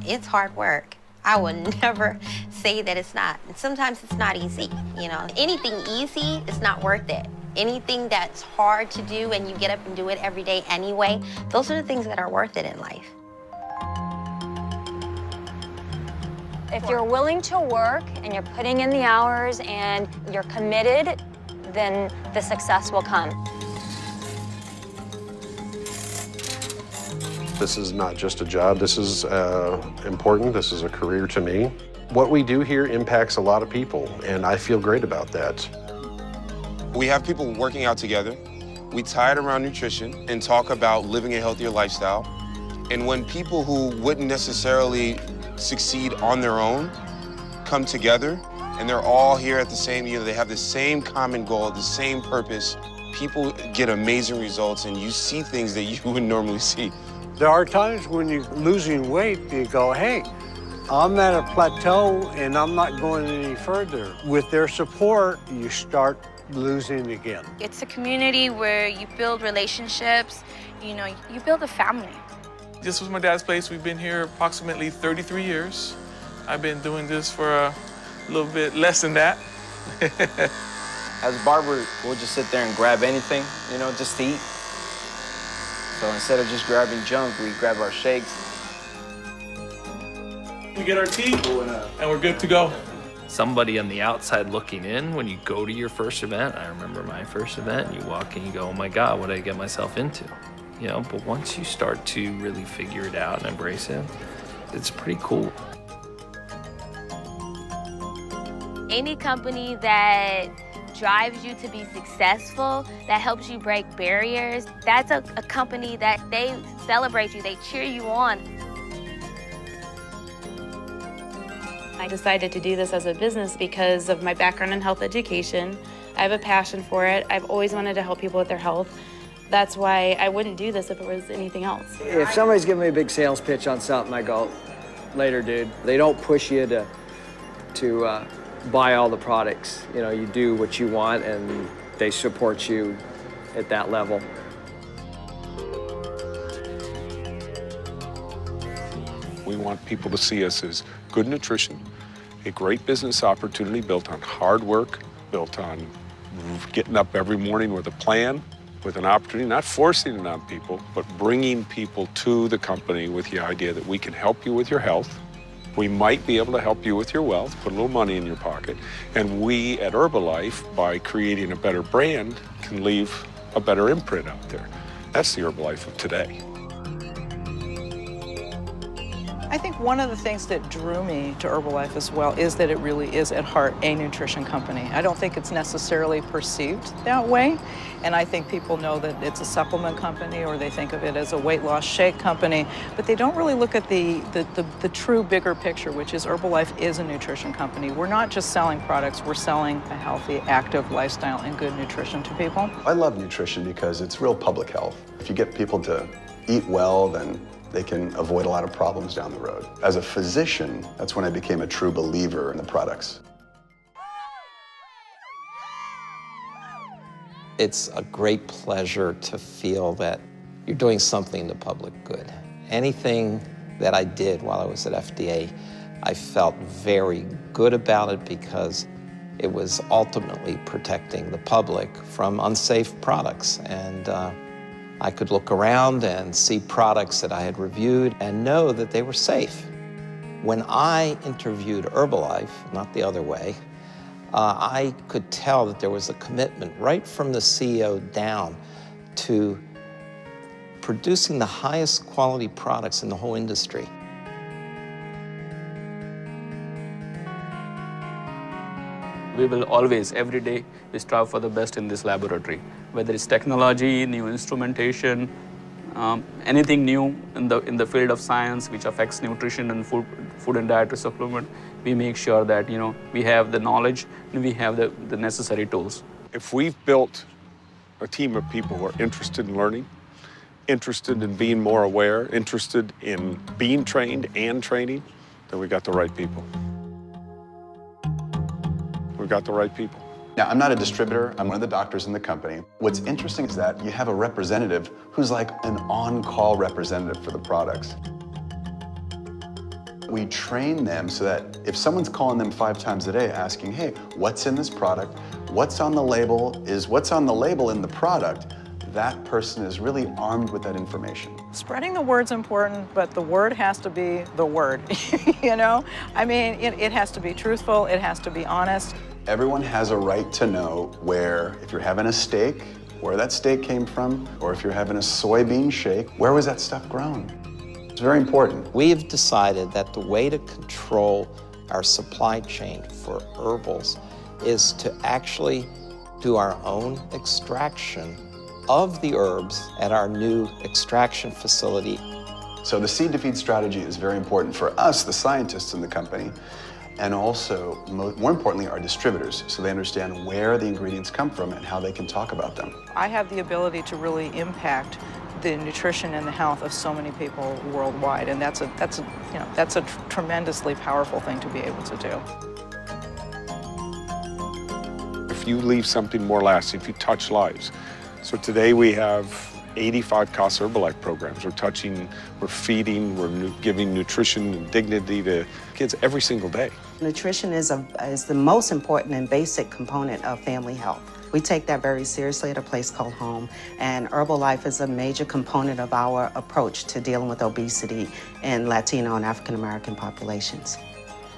It's hard work. I would never say that it's not. And sometimes it's not easy, you know. Anything easy is not worth it. Anything that's hard to do and you get up and do it every day anyway, those are the things that are worth it in life. If you're willing to work and you're putting in the hours and you're committed, then the success will come. This is not just a job. This is important. This is a career to me. What we do here impacts a lot of people, and I feel great about that. We have people working out together. We tie it around nutrition and talk about living a healthier lifestyle. And when people who wouldn't necessarily succeed on their own come together and they're all here at the same, they have the same common goal, the same purpose, people get amazing results and you see things that you wouldn't normally see. There are times when you're losing weight, you go, hey, I'm at a plateau and I'm not going any further. With their support, you start losing again. It's a community where you build relationships, you build a family. This was my dad's place. We've been here approximately 33 years. I've been doing this for a little bit less than that. As a barber, we'll just sit there and grab anything, just to eat. So instead of just grabbing junk, we grab our shakes. We get our tea, and we're good to go. Somebody on the outside looking in, when you go to your first event, I remember my first event, you walk in, you go, oh my God, what did I get myself into? But once you start to really figure it out and embrace it, it's pretty cool. Any company that drives you to be successful, that helps you break barriers, that's a company that they celebrate you, they cheer you on. I decided to do this as a business because of my background in health education. I have a passion for it. I've always wanted to help people with their health. That's why I wouldn't do this if it was anything else. If somebody's giving me a big sales pitch on something, I go, later, dude. They don't push you to buy all the products. You do what you want, and they support you at that level. We want people to see us as good nutrition, a great business opportunity built on hard work, built on getting up every morning with a plan, with an opportunity, not forcing it on people, but bringing people to the company with the idea that we can help you with your health. We might be able to help you with your wealth, put a little money in your pocket, and we at Herbalife, by creating a better brand, can leave a better imprint out there. That's the Herbalife of today. I think one of the things that drew me to Herbalife as well is that it really is at heart a nutrition company. I don't think it's necessarily perceived that way, and I think people know that it's a supplement company or they think of it as a weight loss shake company, but they don't really look at the true bigger picture, which is Herbalife is a nutrition company. We're not just selling products, we're selling a healthy, active lifestyle and good nutrition to people. I love nutrition because it's real public health. If you get people to eat well, then they can avoid a lot of problems down the road. As a physician, that's when I became a true believer in the products. It's a great pleasure to feel that you're doing something in the public good. Anything that I did while I was at FDA, I felt very good about it because it was ultimately protecting the public from unsafe products. And I could look around and see products that I had reviewed and know that they were safe. When I interviewed Herbalife, not the other way, I could tell that there was a commitment right from the CEO down to producing the highest quality products in the whole industry. We will always, every day, strive for the best in this laboratory. Whether it's technology, new instrumentation, anything new in the field of science which affects nutrition and food and dietary supplement, we make sure that we have the knowledge and we have the necessary tools. If we've built a team of people who are interested in learning, interested in being more aware, interested in being trained and training, then we got the right people. We've got the right people. Now, I'm not a distributor, I'm one of the doctors in the company. What's interesting is that you have a representative who's like an on-call representative for the products. We train them so that if someone's calling them 5 times a day asking, hey, what's in this product? What's on the label? Is what's on the label in the product? That person is really armed with that information. Spreading the word's important, but the word has to be the word, you know? I mean, it has to be truthful, it has to be honest. Everyone has a right to know where, if you're having a steak, where that steak came from, or if you're having a soybean shake, where was that stuff grown? It's very important. We've decided that the way to control our supply chain for herbals is to actually do our own extraction of the herbs at our new extraction facility. So the seed to feed strategy is very important for us, the scientists in the company, and also, more importantly, our distributors, so they understand where the ingredients come from and how they can talk about them. I have the ability to really impact the nutrition and the health of so many people worldwide, and that's a tremendously powerful thing to be able to do. If you leave something more lasting, if you touch lives. So today we have 85 Casa Herbalife programs. We're feeding, we're giving nutrition and dignity to kids every single day. Nutrition is the most important and basic component of family health. We take that very seriously at a place called home, and Herbalife is a major component of our approach to dealing with obesity in Latino and African American populations.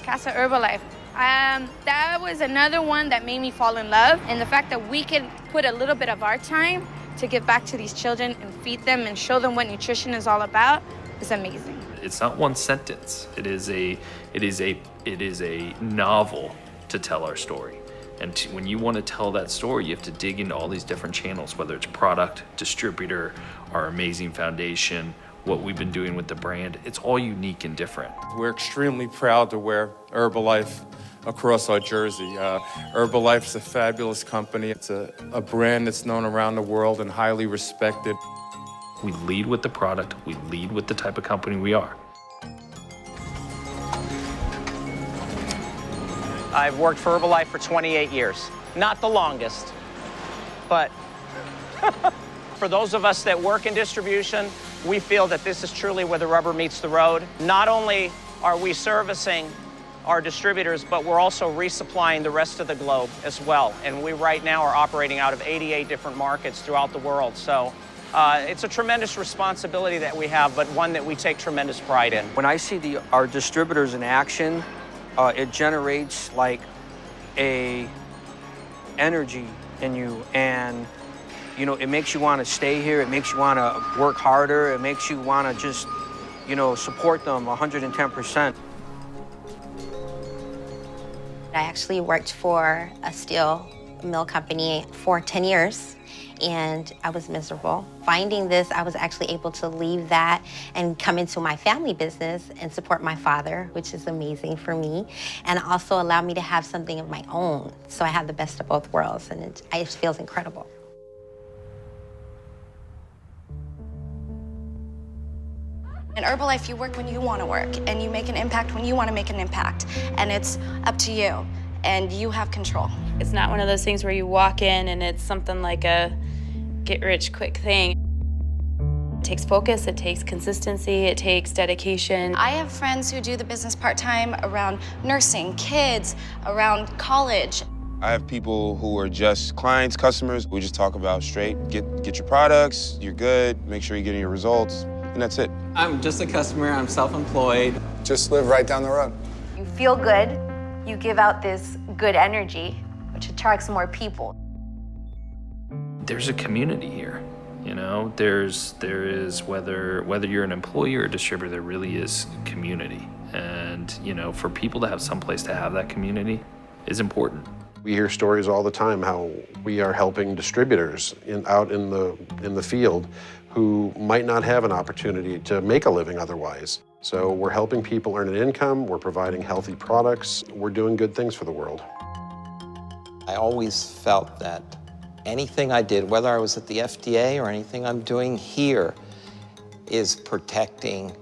Casa Herbalife. That was another one that made me fall in love, and the fact that we can put a little bit of our time to give back to these children and feed them and show them what nutrition is all about is amazing. It's not one sentence. It is a novel to tell our story. And when you want to tell that story, you have to dig into all these different channels, whether it's product, distributor, our amazing foundation, what we've been doing with the brand. It's all unique and different. We're extremely proud to wear Herbalife across our jersey. Herbalife is a fabulous company. It's a brand that's known around the world and highly respected. We lead with the product. We lead with the type of company we are. I've worked for Herbalife for 28 years. Not the longest, but for those of us that work in distribution, we feel that this is truly where the rubber meets the road. Not only are we servicing our distributors, but we're also resupplying the rest of the globe as well. And we right now are operating out of 88 different markets throughout the world. So it's a tremendous responsibility that we have, but one that we take tremendous pride in. When I see our distributors in action, it generates like a energy in you, and you know, it makes you want to stay here. It makes you want to work harder. It makes you want to just, you know, support them 110%. I actually worked for a steel mill company for 10 years, and I was miserable. Finding this, I was actually able to leave that and come into my family business and support my father, which is amazing for me, and also allow me to have something of my own. So I have the best of both worlds, and it feels incredible. In Herbalife, you work when you want to work, and you make an impact when you want to make an impact, and it's up to you, and you have control. It's not one of those things where you walk in and it's something like a get-rich-quick thing. It takes focus, it takes consistency, it takes dedication. I have friends who do the business part-time around nursing, kids, around college. I have people who are just clients, customers. We just talk about straight, get your products, you're good, make sure you're getting your results, and that's it. I'm just a customer, I'm self-employed. Just live right down the road. You feel good, you give out this good energy, which attracts more people. There's a community here, you know. There is whether you're an employee or a distributor, there really is community, and you know, for people to have someplace to have that community is important. We hear stories all the time how we are helping distributors out in the field who might not have an opportunity to make a living otherwise. So we're helping people earn an income, we're providing healthy products, we're doing good things for the world. I always felt that anything I did, whether I was at the FDA or anything I'm doing here, is protecting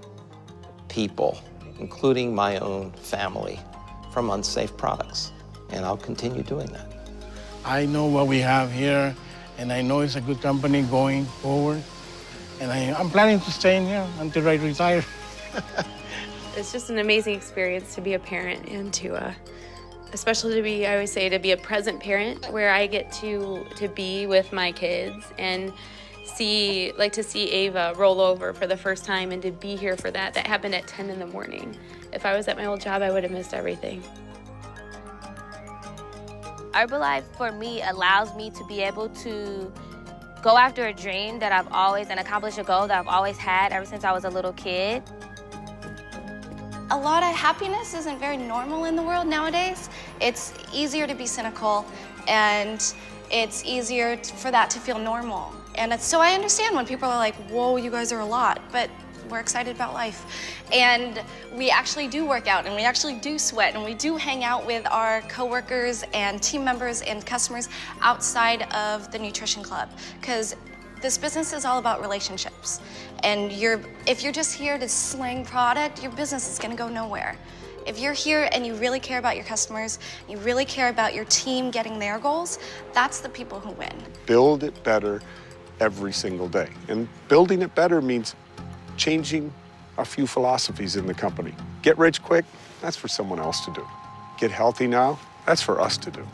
people, including my own family, from unsafe products. And I'll continue doing that. I know what we have here, and I know it's a good company going forward. And I'm planning to stay in here until I retire. It's just an amazing experience to be a parent and to, especially to be, I always say, to be a present parent where I get to be with my kids and to see Ava roll over for the first time and to be here for that. That happened at 10 in the morning. If I was at my old job, I would have missed everything. Herbalife, for me, allows me to be able to go after a dream that I've always, and accomplish a goal that I've always had ever since I was a little kid. A lot of happiness isn't very normal in the world nowadays. It's easier to be cynical, and it's easier for that to feel normal. And so I understand when people are like, whoa, you guys are a lot, but we're excited about life. And we actually do work out, and we actually do sweat, and we do hang out with our coworkers and team members and customers outside of the nutrition club. Because this business is all about relationships. And if you're just here to sling product, your business is gonna go nowhere. If you're here and you really care about your customers, you really care about your team getting their goals, that's the people who win. Build it better every single day. And building it better means changing a few philosophies in the company. Get rich quick, that's for someone else to do. Get healthy now, that's for us to do.